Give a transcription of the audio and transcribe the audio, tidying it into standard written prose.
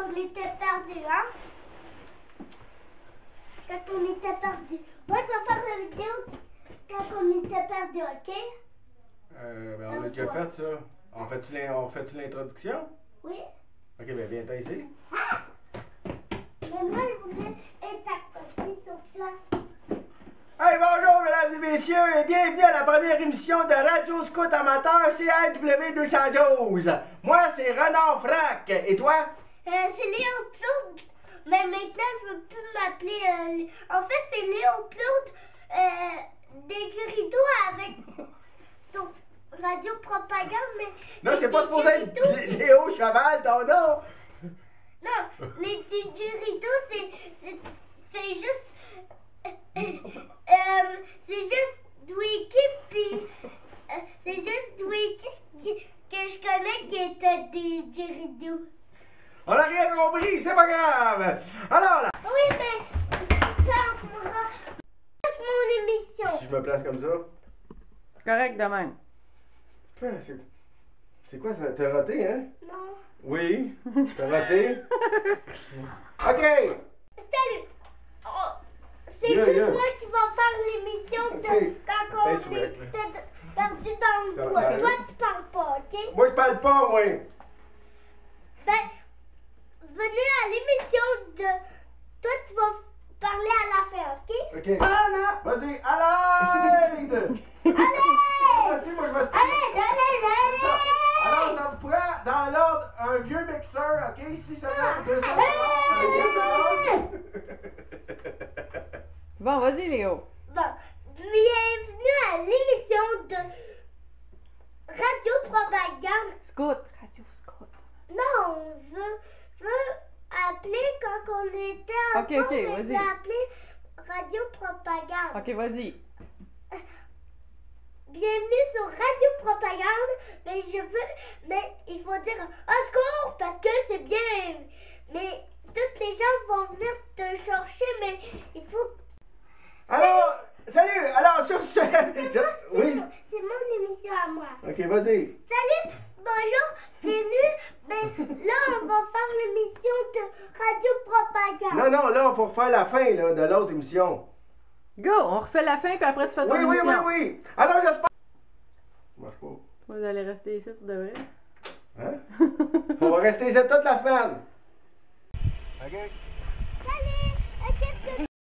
on était perdus, hein? Quand on était perdus. Moi, je vais faire la vidéo quand on était perdus, ok? Ben, on l'a déjà fait, ça. On refait-tu l'introduction? Oui. Ok, ben viens ici. Mais moi, je voulais être à côté sur place. Hey, bonjour, mesdames et messieurs, et bienvenue à la première émission de Radio Scout Amateur CAW 212. Moi, c'est Renard Frac. Et toi? C'est Léo Plourde. Mais maintenant, je veux plus m'appeler... En fait, c'est Léo Plourde des Diridos avec son radio propagande. Mais Non, c'est pas supposé être Léo Cheval, ton nom. Non, les Diridos, c'est juste... c'est juste Dwicky, puis... c'est juste Dwicky que je connais qui était des Diridos. On a rien compris, c'est pas grave. Alors là... Oui, mais ça fera mon émission. Si je me place comme ça... Correct de même. C'est quoi ça? T'as raté, hein? Non. Oui, t'as raté. OK. Salut. Oh, c'est juste moi qui va faire l'émission quand on Ben, était perdu dans le bois. ça Toi, tu parles pas, OK? Moi, je parle pas, moi. Ben, venez à l'émission de... Toi, tu vas parler à la fin, OK? OK. Oh non. Vas-y, à l'aide! Allez! Vas-y, moi, je vais... Allez! Alors, ça vous prend, dans l'ordre, un vieux mixeur, OK? Si ça fait 200 Bon, vas-y, Léo. Bon, bienvenue à l'émission de Radio Propagande. Scout. Radio Scout. Non, je veux appeler quand on était en Ok, cours, ok, mais je vas-y. vais appeler Radio Propagande. Ok, vas-y. Bienvenue sur Radio Propagande, mais il faut dire au secours parce que c'est bien. Mais toutes les gens vont venir te chercher, mais il faut... Alors, salut! Alors, sur ce... Oui? C'est mon émission à moi. OK, vas-y. Salut, bonjour, bienvenue. Ben, là, on va faire l'émission de Radio Propagande. Non, là, il faut refaire la fin, là, de l'autre émission. Go, on refait la fin, puis après tu fais ton émission. Oui. Alors, j'espère... Ça marche pas. Vous allez rester ici pour de vrai. Hein? On va rester ici toute la semaine. OK.